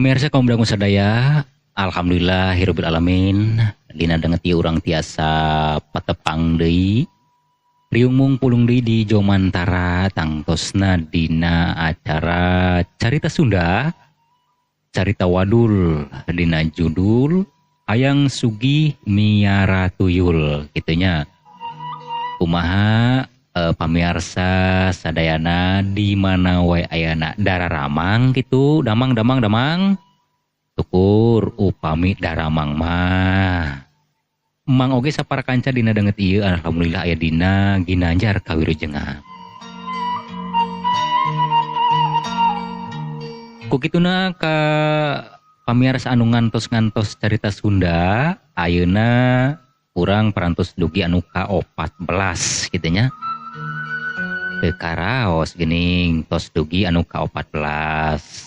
Pamirsa kaum dangu sadaya, alhamdulillah hirupil alamin. Dina dengeti urang tiasa patepang deui. Riung pulung deui di Jomantara tangtosna dina acara Carita Sunda. Carita Wadul dina judul Hayang Sugih Miara Tuyul gitunya. Kumaha pamirsa sadayana di mana wae ayana dararamang gitu, damang tukur upami daramang mah mang oge sapara kanca dina danget ieu alhamdulillah aya dina Ginanjar kawilujengan. Ku kituna ka pamirsa anu ngantos carita Sunda ayeuna urang parantos dugi anu ka-14 kitu nya. Teu karaos geuning tos dugi anu ka-14.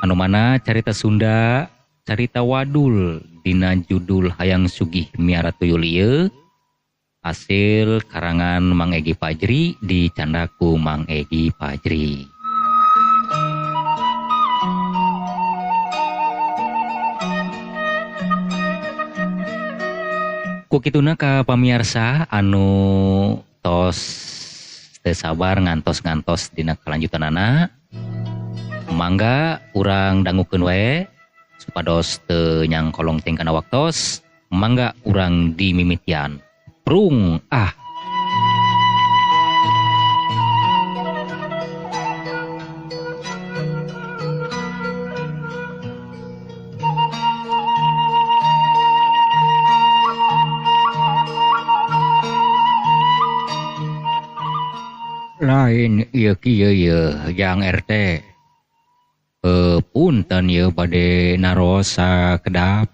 Anu mana carita Sunda, carita Wadul dina judul Hayang Sugih Miara Tuyul ieu hasil karangan Mang Egi Fajri dicandaku Mang Egi Fajri. Kukituna ka pamirsa anu tos teu sabar ngantos dina kelanjutanana. Mangga urang dangukeun wae supados teu nyangkolong ting kana waktos, mangga urang dimimitian. Prung ah. Lain ieu kieu yang RT. Punten ya bade naros kedap.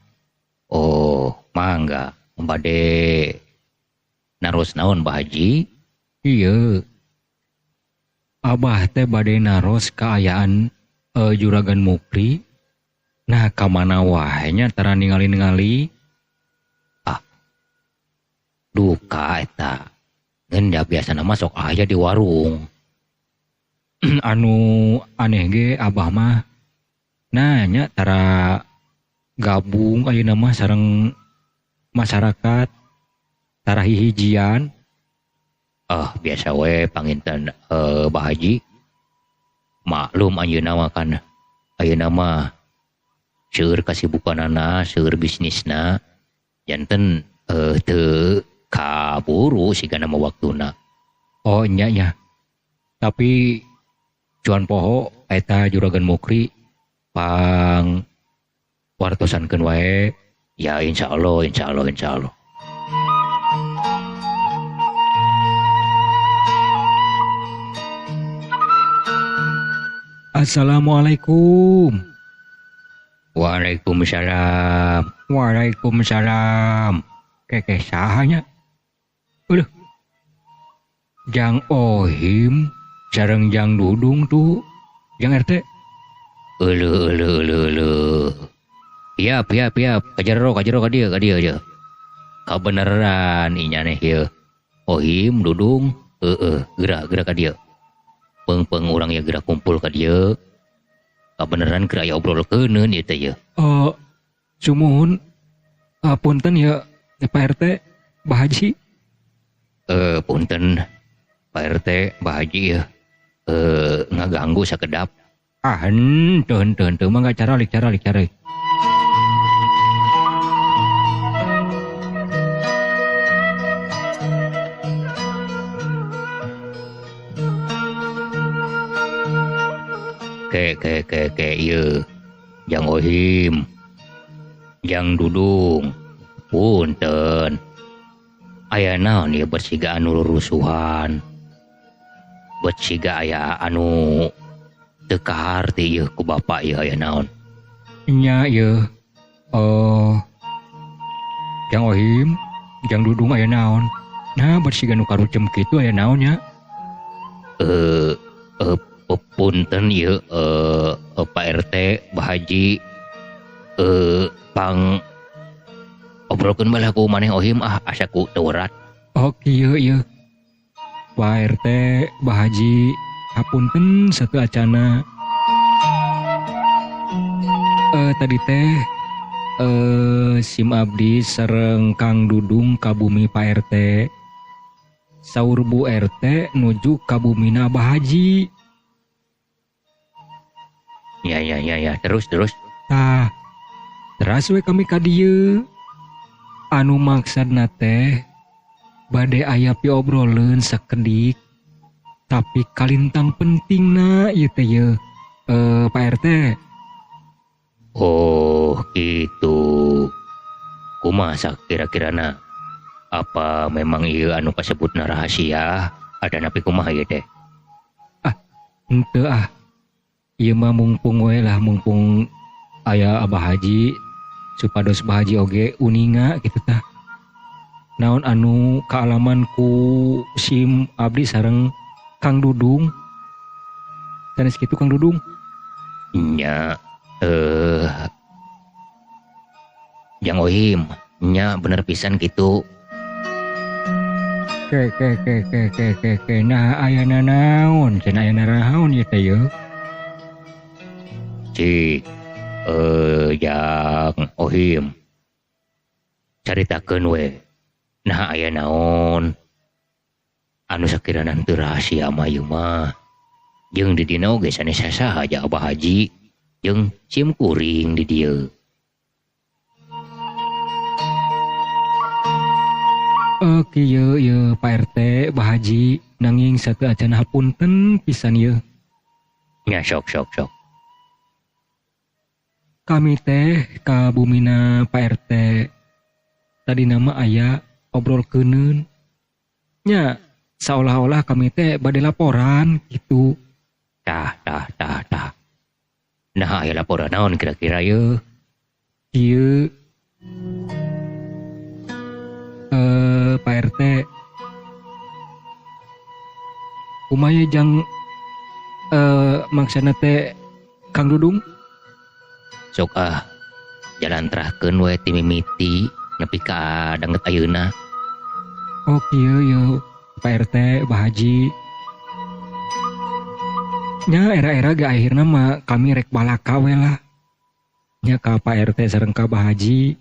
Oh, mangga bade naros naon Mbah Haji? Iya. Abah teh bade naros kaayaan Juragan Mukri. Nah, ka mana wae nya tara ningali-ningali. Ah. Duka eta. Ngan da biasa nama sok aya di warung. Anu aneh ge abah mah nanya tara gabung ayeuna mah sareng masyarakat tara hihijian. Biasa we panginten Mbah Haji. Maklum ayeuna mah kan ayeuna mah seueur kasibukanana, seueur bisnisna janten teu kaburu sigana mah waktuna. Oh nya. Tapi Cuan poho eta Juragan Mukri pang wartosankeun wae ya insyaallah. Assalamualaikum. Waalaikumsalam. Keke sahanya? Aduh. Jang Ohim sareng Jang Dudung tuh, Jang RT. Elu. Piap. Kajero ka dieu aja. Kabeneran inya nih ieu. Ohim, Dudung, gerak ka dieu. Peung urang ya gerak kumpul ka dieu. Kabeneran gerak ya obrolkeun ieu teh ieu. Sumuhun. Punten ya Pak RT, Mbah Haji. Punten Pak RT, Mbah Haji ya. Ngaganggu sakedap. Henteu mangga caralik. Ke ieu. Jang Ohim. Jang Dudung. Punten. Aya naon ieu bersiga anu rusuhan. Buat siga aya anu teu kaharti ieu ku bapak ieu aya naon? Nya ieu. Jang Ohim, Jang Dudung aya naon? Nah, buat siga nu karucem kitu aya naon nya? Punten ieu Pak RT, Mbah Haji. Pang obrolkeun bae ku maneh Ohim asa ku teu werat. Oh kieu. Pak RT, Mbah Haji, hapunten satu acana. tadi teh Sim Abdi sareng Kang Dudung ka bumi Pak RT. Saur Bu RT nuju ka bumina Abah Haji. Ya, terus. Tah, teras we kami ka dieu. Anu maksudna teh bade aya piobroleun sakedik. Tapi kalintang pentingna ieu teh ye. Pak RT. Oh, gitu. Kumaha kira-kirana? Apa memang ieu anu kasebutna rahasia? Ada napi kumaha ieu teh? Henteu Ieu mah mumpung we lah, mumpung aya Abah Haji, supados Abah Haji oge uninga kitu tah. Naon anu kaalaman ku Sim Abdi sareng Kang Dudung? Sanes kitu Kang Dudung? Nya, Jang Ohim, nya bener pisan gitu. Ke. Nah ayana naon? Cenah ayana rahaon ieu teh yeuh. Cik, Jang Ohim, caritakeun we. Nah aya naon? Anu sakirana teu rahasia mah ieu mah. Jeung di dina oge sanes saha aja Abah Haji jeung Sim Kuring di dieu. Kieu Pak RT, Abah Haji, nanging sateu acan hapunten pisan yeuh. Nya sok. Kami teh ka bumina Pak RT. Tadi nama aya obrol keuneun. Nya seolah-olah kami teh bade laporan gitu. Tah. Nah aya laporan naon kira-kira yeuh? Ieu Pak RT. Kumaha jang maksana teh Kang Dudung? Sok jalan terahkeun we ti mimiti nepi ka danget ayeuna. Oh kieu Pak RT, Abah Haji. Nya era-era ge akhirna mah kami rek balaka we lah. Nya ka Pak RT sareng ka Abah Haji.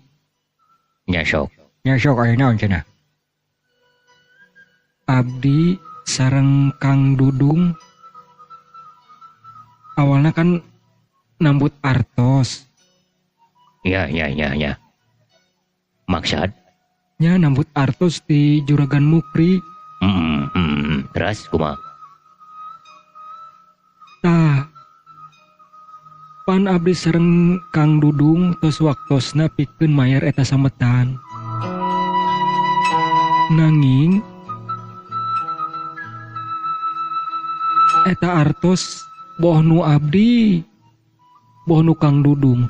Nya sok aya naon cenah? Abdi sareng Kang Dudung awalna kan nambut artos. Ya. Maksud? Nya nambut artos di Juragan Mukri. Terus kumaha? Tah, pan abdi sareng Kang Dudung tos waktosna pikeun mayar eta sametan. Nanging eta artos boh nu abdi, boh nu Kang Dudung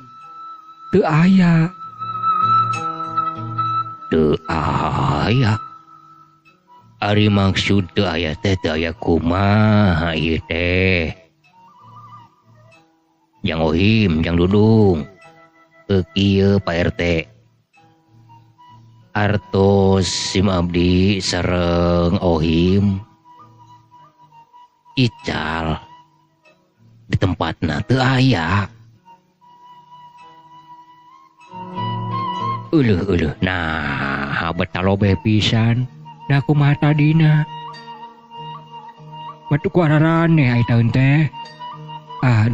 teu aya. Teu aya. Ari maksud teu aya teh teu aya kumaha ieu teh? Jang Ohim, Jang Dudung. Kieu Pak RT. Artos Sim Abdi sareng Ohim ical di tempatna teu aya. Uluh. Nah, betalobe pisan. Da kumaha tadina? Batu ku ararane ai taun teh.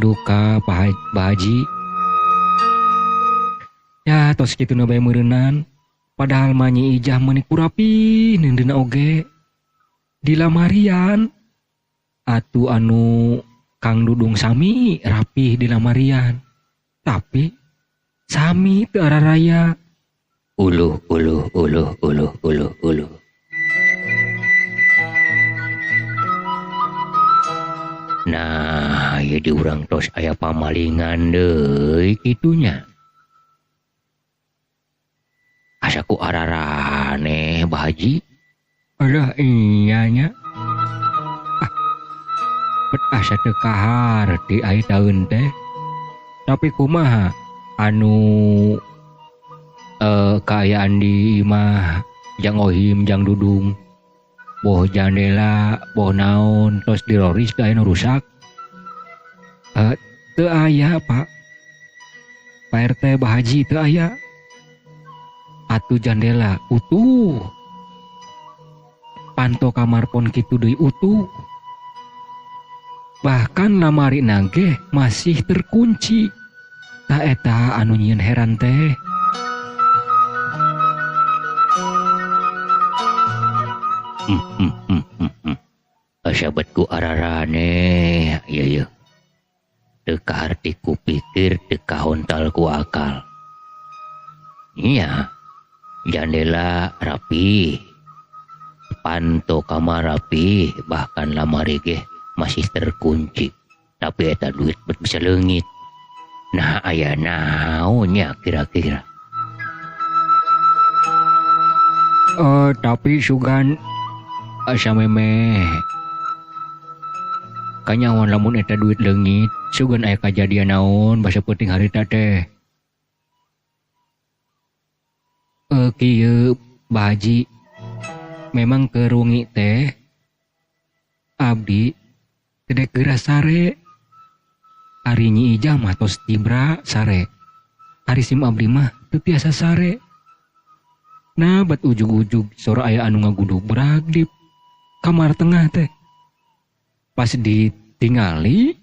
Duka Pak Haji. Ya tos kituna bae meureunnan. Padahal manyi ijah meuni kurapi neundeuna oge. Di lamarian. Atu anu Kang Dudung sami rapih di lamarian. Tapi sami teu araraya. Uluh. Nah, ieu di urang tos aya pamalingan deui kitunya. Asa ku ararane Abah Haji? Alah iya nya. Bet asa teu kaharti ai taun teh. Tapi kumaha anu kaayaan di imah Jang Ohim, Jang Dudung, boh jandela, boh naon, tos diroris ka anu rusak. Teu aya Pak. Pak RT Bahaji teu aya. Atuh jandela utuh. Panto kamar pon kitu deui utuh. Bahkan lamari nage masih terkunci. Tak eta anu nyieun heran teh. Sahabatku ararane, iya. Teka artiku pikir, teka hontalku akal. Iya, jandela rapi, panto kamar rapi, bahkan lamari ge masih terkunci. Tapi eta duit bisa leungit. Nah, aya naonnya kira-kira? Tapi sugan asa memeh. Kanyawan lamun eta duit leungit, sugan aya kajadian naon basa penting harita teh. Kieu Bahaji, memang kerungi teh abdi tedek geura sare. Ari Nyi Ijah mah tos tibra sare. Ari sim abdi mah teu tiasa sare. Nah, bat ujug-ujug sora aya anu ngagudug brag di kamar tengah teh. Pas ditingali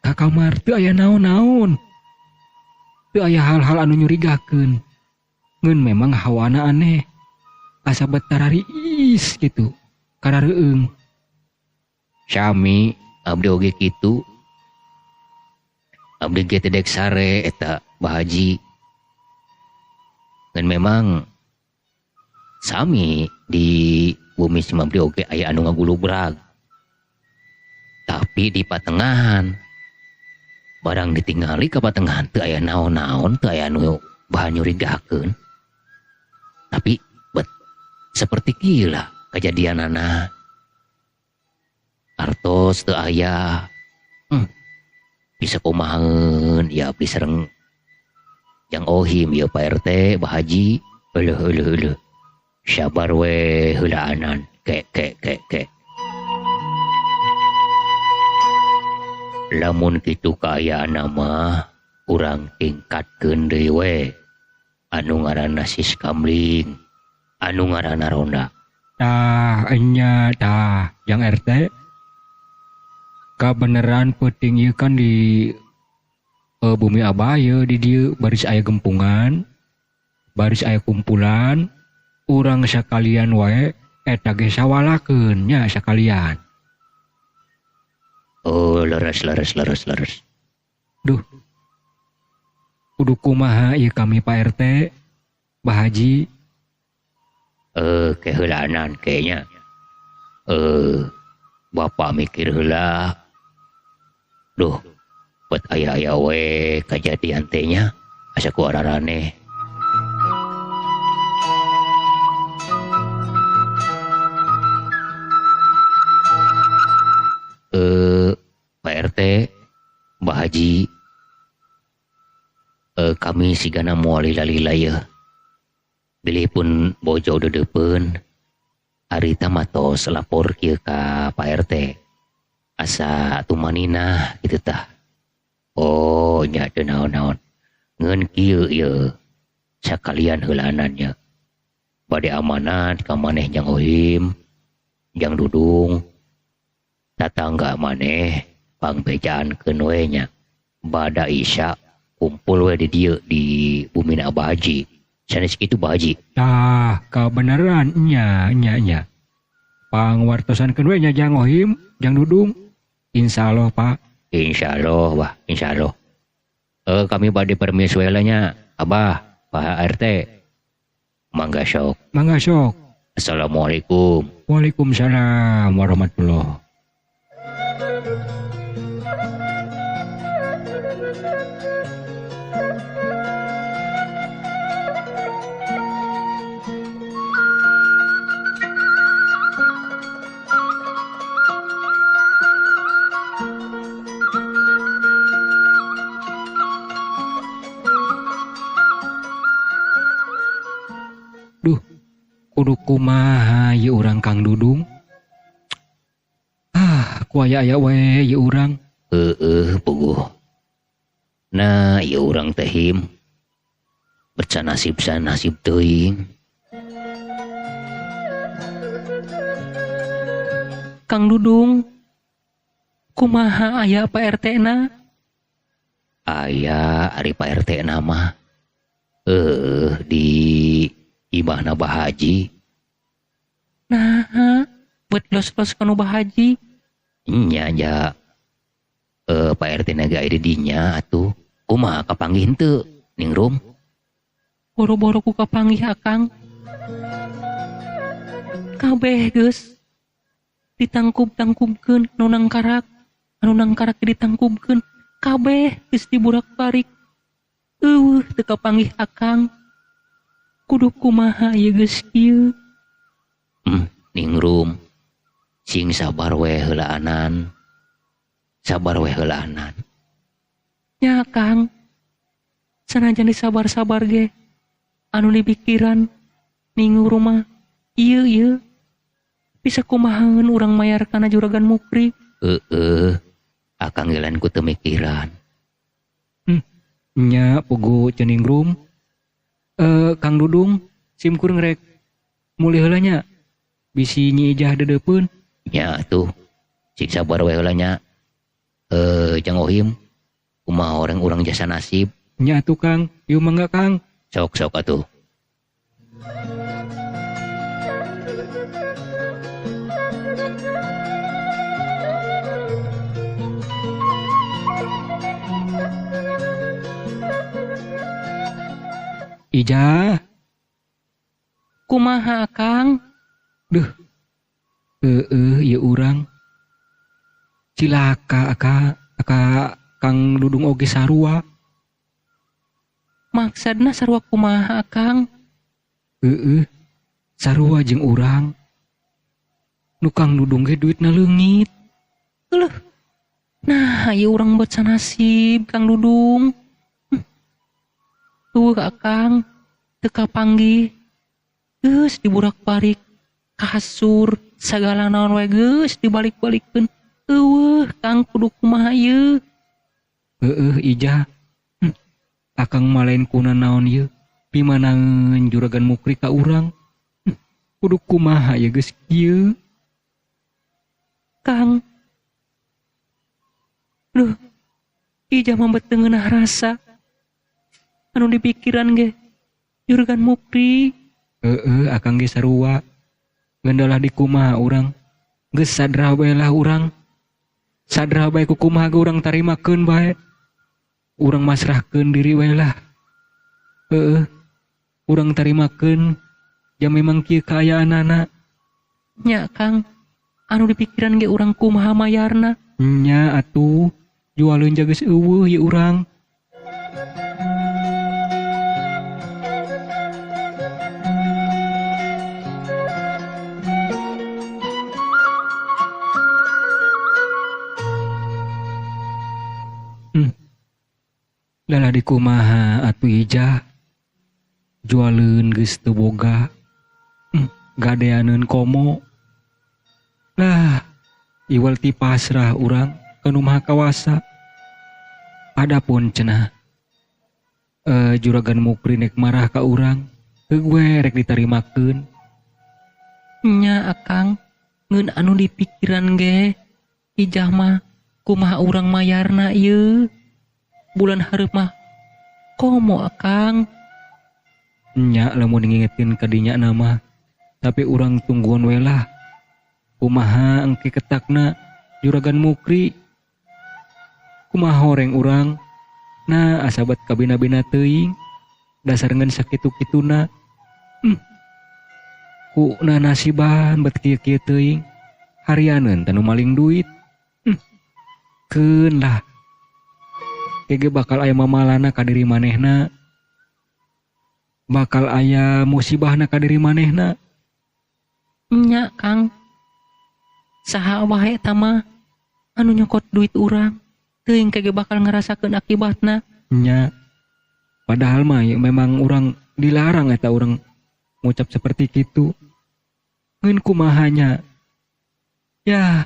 ka kamar teu aya naon-naon. Teu aya hal-hal anu nyurigakeun. Ngeun memang hawana aneh. Asa betarari is gitu. Karareueung. Sami abdi oge kitu. Abdi ge teh dek sare eta Bahaji. Dan memang sami di bumi si abdi oge aya anu ngagulubrag. Tapi di patengahan barang ditingali ka patengahan teu aya naon-naon, teu aya anu bahan nyurigakeun. Tapi seperti kieu kejadianana. Artos teu aya. Bisa kumahaeun ya abdi sareng Jang Ohim ya Pak RT Bahaji. Eueuh. Sabar we heulaanan. Ke. Lamun kitu kaayana mah urang tingkatkeun deui we. Anu ngaranna Sis Kamling, anu ngaranna Ronda. Tah enya tah Jang RT. Kabeneran penting ieu kan di bumi Abah ye di dieu baris aya gempungan, baris aya kumpulan, urang sakalian wae eta ge sawalakeun nya sakalian. Oh, leres. Duh. Kudu kumaha ieu kami Pak RT, Bahaji? Keheulaanan kayaknya. Bapak mikir heula. Duh, buat aya-aya we kejadian tehnya asa ku ararane. Pak RT, Bahaji, kami sigana moal lila-lila ya. Bilih pun bojo dedepeun. Arita matos lapor kieu ka Pak RT. Asa tumanina kitu tah. Oh, nya teu naon-naon. Ngeun kieu ieu sakalian heulaanannya. Bade amanat ka maneh Jang Ohim, Jang Dudung. Tatangga maneh pangbejaankeun we nya. Bada Isya kumpul we di dieu di bumina Abah Haji. Sanes kitu Bahaji. Tah, kabeneran nya. Pangwartosankeun we nya Jang Ohim, Jang Dudung. Insyaallah Pak. Insyaallah Bah, insyaallah. Kami bade permis we nya Abah, Pak RT. Mangga sok. Assalamualaikum. Waalaikumsalam warahmatullahi. Duh, kudu kumaha ieu urang Kang Dudung? Ku aya-aya we ieu urang. Puguh. Nah ieu urang teh him bercanasib sanasib teuing. Kang Dudung, kumaha aya Pak RT na? Aya ari Pak RT nama di imahna Bah Haji. Nah, buat los-los kanu Bah Haji. Nya ja Pak RT naga ide dinya atuh. Kumaha kapanggih henteu Ningrum? Boro-boro ku kapanggih Akang. Kabeh geus ditangkub-tangkubkeun anu nangkarak ditangkubkeun kabeh geus diburak-balik. Teu kapanggih Akang. Kudu kumaha ieu geus kieu? Ningrum, sing sabar we heulaanan. Sabar we heulaanan. Ya Kang, sanajan disabar-sabar ge, anu dipikiran ningu rumah, ieu bisa kumahaeun urang mayar kana juragan Mukri. Akang gelan ku teu mikiran. Nya pugu cening rum. Kang Dudung, sim kuring rek mulih heula nya. Bisi Nyi Ijah dedepeun. Nya tuh, sing sabar we heula nya. Jang Ohim, kumaha orang jasa nasib. Nya atuh Kang, ieu mangga Kang. Sok atuh. Ijah. Kumaha Kang? Duh. Ieu urang. Cilaka aka Kang Dudung oge sarua. Maksudna sarua kumaha Kang? Sarua jeung urang. Nu Kang Dudung ge duitna leungit. Eueuh. Nah, ieu urang buat sanasib Kang Dudung. Tuh Akang, teu kapanggih. Geus diburak-balik kasur, sagala naon wae geus dibalik-balikeun. Eueuh, Kang kudu kumaha ieu? Ijah. Akang malain kuna naon ieu? Pimanaeun juragan Mukri ka urang? Kudu kumaha ya geus kieu? Kang. Duh. Ijah mambet teu ngeunah rasa. Anu dipikiran ge juragan Mukri. Akang ge sarua. Ngendalah di kumaha urang. Geus sadra bae lah urang. Sadra bae ku kumaha ge urang tarimakeun bae. Urang masrahkeun diri wae lah. Urang tarimakeun ya memang kieu kaayaanana. Nya Kang, anu dipikiran ge urang kumaha mayarna. Nya atuh, jualeun ja geus eueuh ye urang. Dalah di kumaha atuh Ijah. Jualeun geus teu boga. Gadeaneun komo. Lah, iwal ti pasrah urang ka Nu Maha Kawasa. Adapun cenah juragan Mukri nek marah ka urang, teu gue rek ditarimakeun. Nya Akang, ngeun anu dipikiran ge Ijah mah kumaha urang mayarna ieu. Bulan hareup mah komo Akang. Nya lamun ngingetin kadinya nama, tapi urang tungguan we lah. Kumaha engke ketakna juragan Mukri. Kumaha horeng urang. Nah asabat kabina-bina teuing. Dasar ngeun sakitu-kituna. Ku na nasiban bet kieu-kieu teuing. Harianeun tanu maling duit. Keun lah. Kege bakal aya mamalana ka diri manehna. Bakal aya musibahna ka diri manehna. Nya Kang. Saha wae eta mah anu nyokot duit urang, teuing kege bakal ngarasakeun akibatna. Nya. Padahal mah ya memang urang dilarang eta urang ngucap seperti kitu. Ngeun kumahanya. Ya,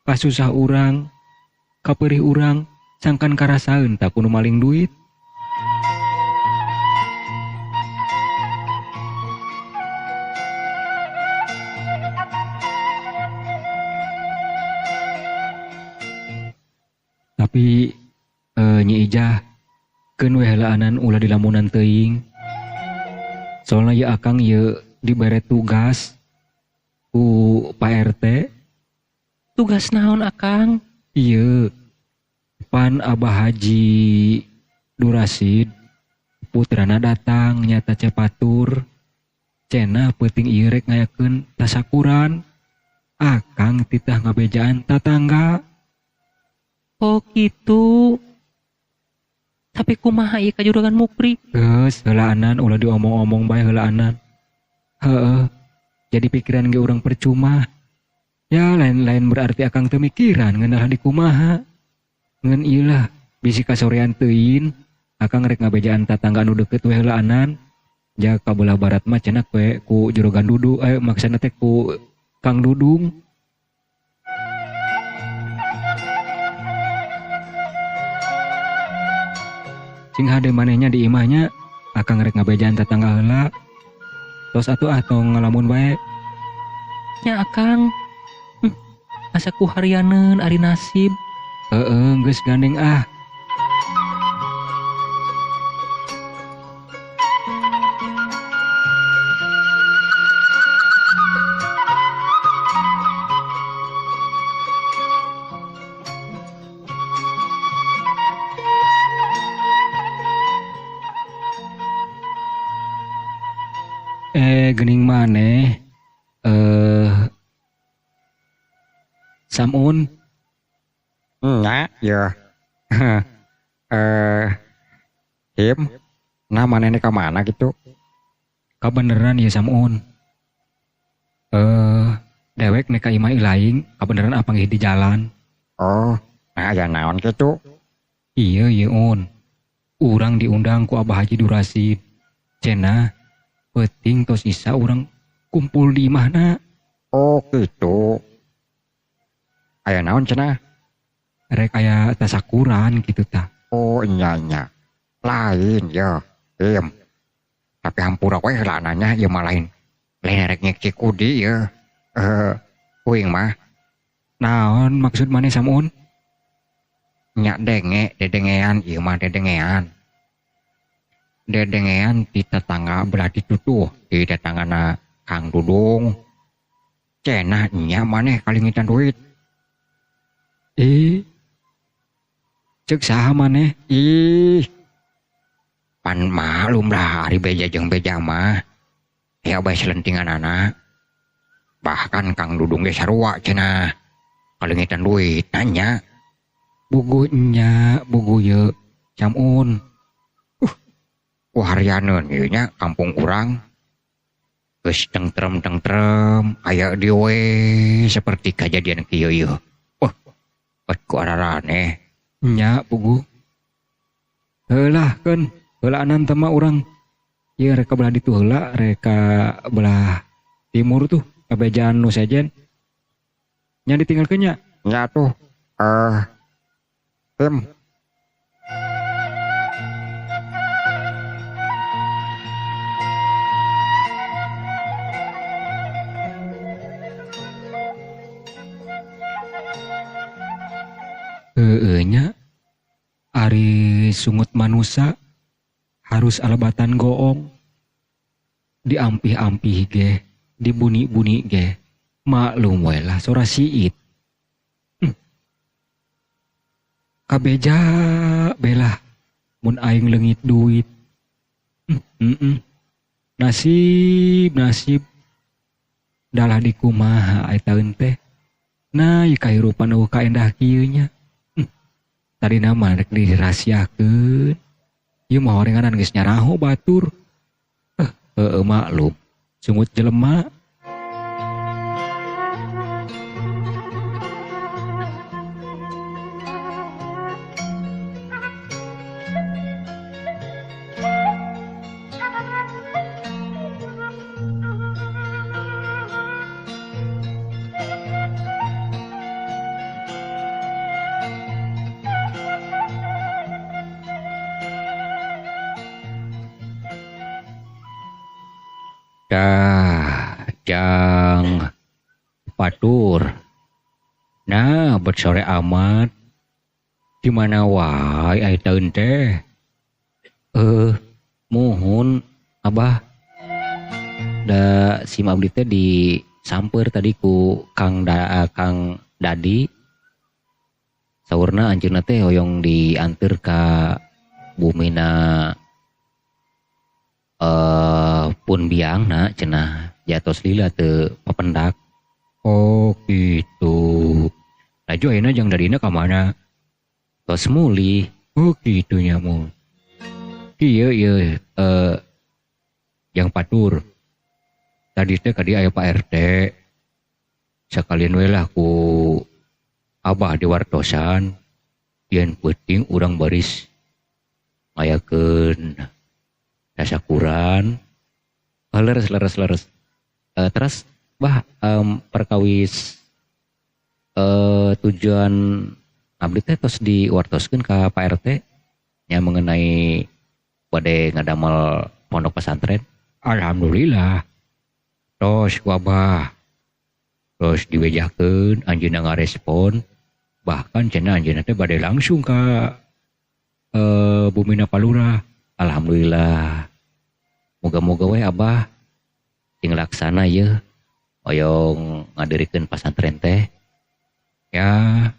kasusah urang, kapeurih urang sangkan karasaeun tak kudu maling duit. Tapi Nyi Ijah keun we heulaanan ulah di lamunan teuing. Soalna ya akang ye dibere tugas ku Pak RT. Tugas naon akang? Ieu pan Abah Haji Durasid putrana datang nyata cepatur. Cenah peuting ieu rek ngayakeun tasakuran. Akang titah ngabejaan tatangga. Oh gitu. Tapi kumaha ieu ka juragan Mukri? Geus heulaanan ulah diomong-omong bae heulaanan. Heeh. Jadi pikiran ge urang percuma. Ya lain-lain berarti akang teu mikiran ngeunah di kumaha. Ngeun ieu lah bisi kasorean teuing akang rek ngabejaan tatangga anu deukeut we heulaanan. Ja ka belah barat mah cenah we ku juragan Dudu maksana teh ku Kang Dudung. Cing hade manehnya di imahnya akang rek ngabejaan tatangga heula. Tos atuh tong ngalamun bae. Nya akang. Asa ku harianeun ari nasib. Heeh, geus gandeng ah. Gening maneh Samun Nya, ya. Him, nah manehna ka mana gitu? kabeneran ya Samun. Dewek neka imah ilaing kabeneran apa nggih di jalan. Oh, nah ya naon gitu? Iya iya on. Urang diundang ku Abah Haji Durasid. Cenah peuting tos isa urang kumpul di imahna. Oh gitu. Aya naon cenah? Rek aya tasakuran gitu tah. Oh nya. Lain ya. Him. Tapi hampura we heulaananya ya mah lain. Lain rek nyek cikudi ya. Uing mah Naon maksud maneh Samun? nya dedengean ieu mah dedengean. Dedengean di tetangga belah ditutuh di tetanggana Kang Dudung. Cenah nya maneh kalingitan duit. Cek saha maneh? Ih. Pan malum lah ari beja jeung beja mah. Ya bae selentingan anak. Bahkan Kang Dudung ge sarua cenah. Kalingitan duit nanya. Bugu nya, bugu ye Samun. Harianeun ieu nya kampung urang. Geus tentrem aya di we seperti kejadian kieu ieu. Wah, ku araraneh. Nya bugu. Heulah keun, heulaanan teh mah urang. Ieu reka belah ditu heula, reka belah timur tuh, kabejaan nu sejen. Nya ditinggalkeun nya. Nya tuh Him. Nya ari sungut manusia harus alabatan goong. Diampih-ampih ge, dibuni-buni ge. Maklum we lah sora siit. Kabeja belah mun aing leungit duit. Nasib dalah di kumaha eta teh. Nah, ieu kahirupan eueuh kaendah kieu nya. Tadi nama rek dirahasiakeun. Ieu mah horenganan geus nyaraho batur. Maklum. Sungut jelema. Tah, jang patur. Nah, bet sore amat. Di mana wae ai taun teh? Muhun Abah. Da si abdi teh disamper tadi ku Kang Dadi. Saurna anjeunna teh hoyong dianteur ka bumina pun biangna cenah jatos lila teu papendak. Oh gitu. Laju ayeuna jang dadina ka mana? Tos muli. Oh gitu nya Mul. Ieu Yang patur. Tadi teh kadi aya Pak RT. Sakalian we lah ku Abah diwartosan. Yen penting urang baris ngayakeun tasakuran. leres. Terus bah perkawis tujuan abdi teh tos diwartoskeun ka Pak RT nya mengenai bade ngadamel pondok pesantren. Alhamdulillah. Tos ku Abah. Terus dibejakeun anjeunna ngarespon. Bahkan cenah anjeunna teh bade langsung ka bumina Palura. Alhamdulillah. Moga-moga we Abah ting laksana ye hoyong ngadirikeun pesantren teh. Ya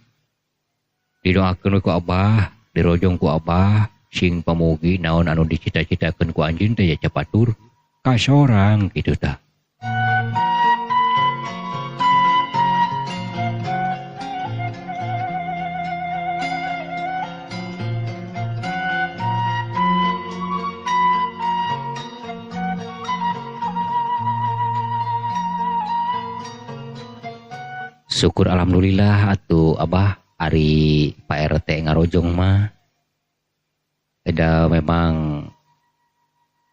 didoakeun ku Abah, dirojong ku Abah, sing pamugi naon anu dicita-citakeun ku anjeun teh ya capatur ka sorang kitu tah. Syukur alhamdulillah atuh Abah ari Pak RT ngarojong mah. Eda memang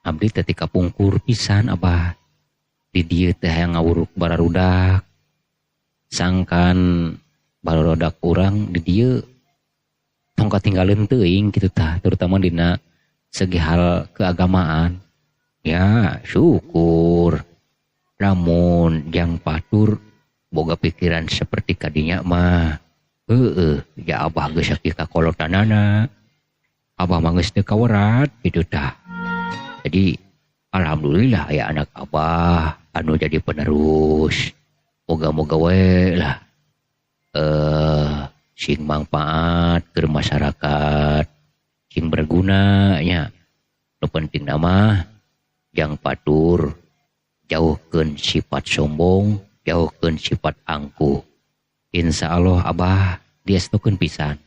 abdi teh ti kapungkur pisan Abah. Di dieu teh hayang ngawuruk bararudak. Sangkan bararudak urang di dieu tong katinggaleun teuing kitu tah, terutama dina segi hal keagamaan. Ya, syukur. Lamun jang patur boga pikiran seperti kadinya mah. Ya Abah geus sakieu kakolotanana. Abah mah geus teu kawerat kitu tah. Jadi alhamdulillah ya anak Abah anu jadi penerus. Moga-moga we lah sing manfaat ke masyarakat, sing berguna nya. Nu penting mah jang patur jauhkeun sifat sombong, jauhkeun sifat angkuh. Insya Allah Abah diestukeun pisan.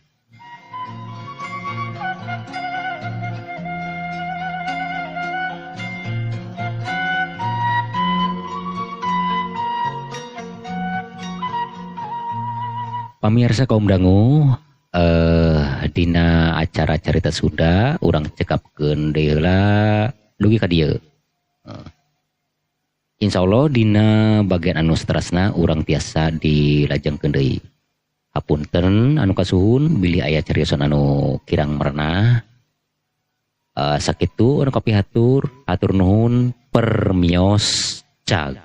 Pamirsa kaum dangu, dina acara carita Sunda urang cekapkeun deui heula dugi ka dieu. Insyaallah dina bagian anu saterasna urang tiasa dilajengkeun deui. Hapunten anu kasuhun bilih aya cariosan anu kirang merenah. Sakitu anu kapihatur, hatur nuhun permios cag.